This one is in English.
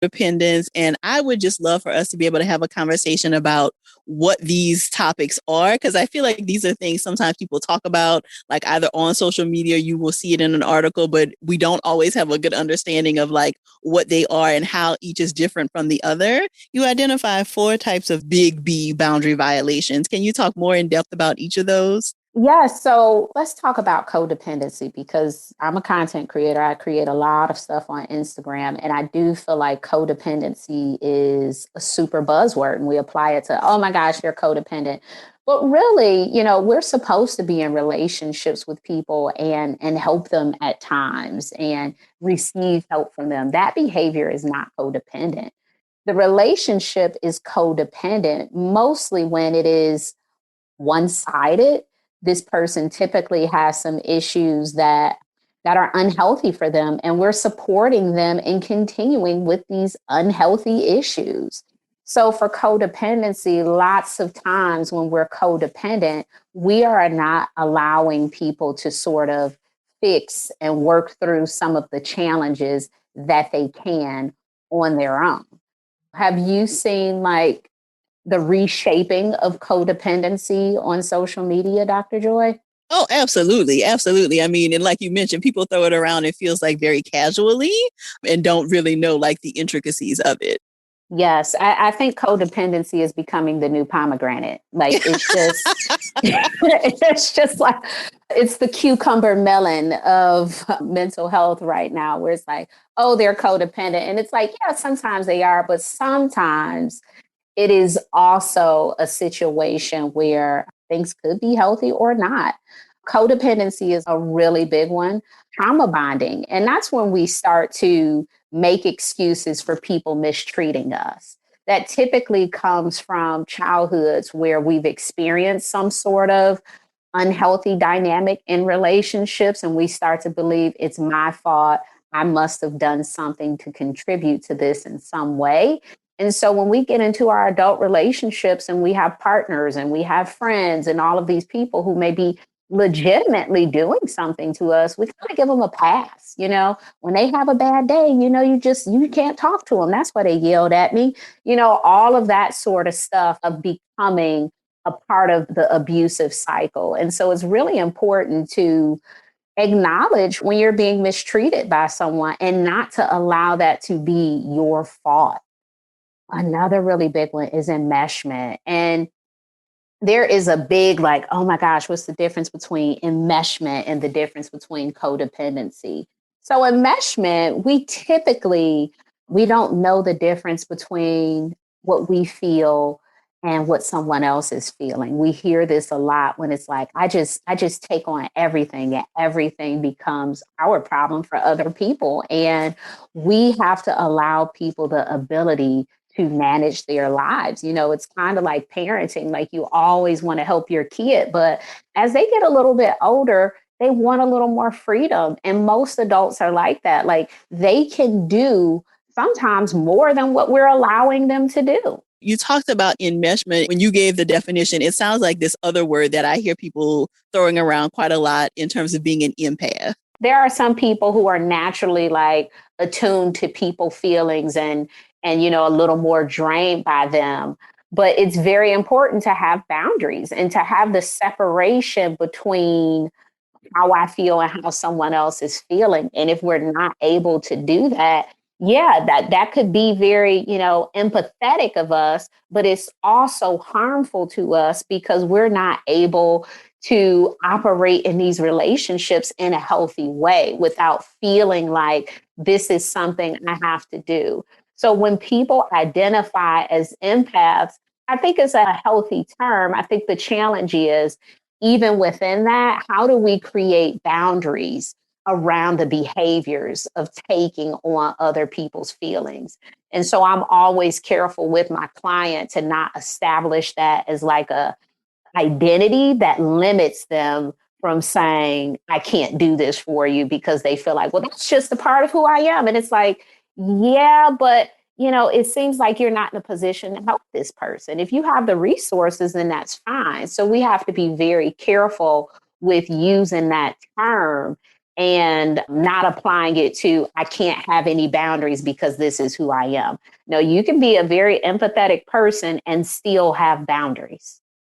dependence. And I would just love for us to be able to have a conversation about what these topics are, because I feel like these are things sometimes people talk about, like either on social media, you will see it in an article, but we don't always have a good understanding of like what they are and how each is different from the other. You identify 4 types of big B boundary violations. Can you talk more in depth about each of those? Yeah, so let's talk about codependency because I'm a content creator. I create a lot of stuff on Instagram, and I do feel like codependency is a super buzzword, and we apply it to, oh my gosh, you're codependent. But really, we're supposed to be in relationships with people and help them at times and receive help from them. That behavior is not codependent. The relationship is codependent mostly when it is one-sided. This person typically has some issues that are unhealthy for them, and we're supporting them in continuing with these unhealthy issues. So for codependency, lots of times when we're codependent, we are not allowing people to sort of fix and work through some of the challenges that they can on their own. Have you seen like the reshaping of codependency on social media, Dr. Joy? Oh, absolutely. Absolutely. I mean, and like you mentioned, people throw it around, it feels like very casually and don't really know like the intricacies of it. Yes, I think codependency is becoming the new pomegranate. Like it's just, it's just like it's the cucumber melon of mental health right now, where it's like, oh, they're codependent, and it's like, yeah, sometimes they are, but sometimes it is also a situation where things could be healthy or not. Codependency is a really big one. Trauma bonding. And that's when we start to make excuses for people mistreating us. That typically comes from childhoods where we've experienced some sort of unhealthy dynamic in relationships, and we start to believe it's my fault. I must have done something to contribute to this in some way. And so when we get into our adult relationships and we have partners and we have friends and all of these people who may be legitimately doing something to us, we kind of give them a pass. When they have a bad day, you can't talk to them. That's why they yelled at me. All of that sort of stuff of becoming a part of the abusive cycle. And so it's really important to acknowledge when you're being mistreated by someone and not to allow that to be your fault. Another really big one is enmeshment. And there is a big, like, oh my gosh, what's the difference between enmeshment and the difference between codependency? So enmeshment, we don't know the difference between what we feel and what someone else is feeling. We hear this a lot when it's like, I just take on everything and everything becomes our problem for other people. And we have to allow people the ability to manage their lives. It's kind of like parenting, like you always want to help your kid, but as they get a little bit older, they want a little more freedom. And most adults are like that. Like they can do sometimes more than what we're allowing them to do. You talked about enmeshment. When you gave the definition, it sounds like this other word that I hear people throwing around quite a lot in terms of being an empath. There are some people who are naturally like attuned to people feelings and a little more drained by them, but it's very important to have boundaries and to have the separation between how I feel and how someone else is feeling. And if we're not able to do that, yeah, that could be very, empathetic of us, but it's also harmful to us because we're not able to operate in these relationships in a healthy way without feeling like this is something I have to do. So when people identify as empaths, I think it's a healthy term. I think the challenge is, even within that, how do we create boundaries around the behaviors of taking on other people's feelings? And so I'm always careful with my client to not establish that as like a identity that limits them from saying, I can't do this for you because they feel like, well, that's just a part of who I am. And it's like, yeah, but it seems like you're not in a position to help this person. If you have the resources, then that's fine. So we have to be very careful with using that term and not applying it to, I can't have any boundaries because this is who I am. No, you can be a very empathetic person and still have boundaries.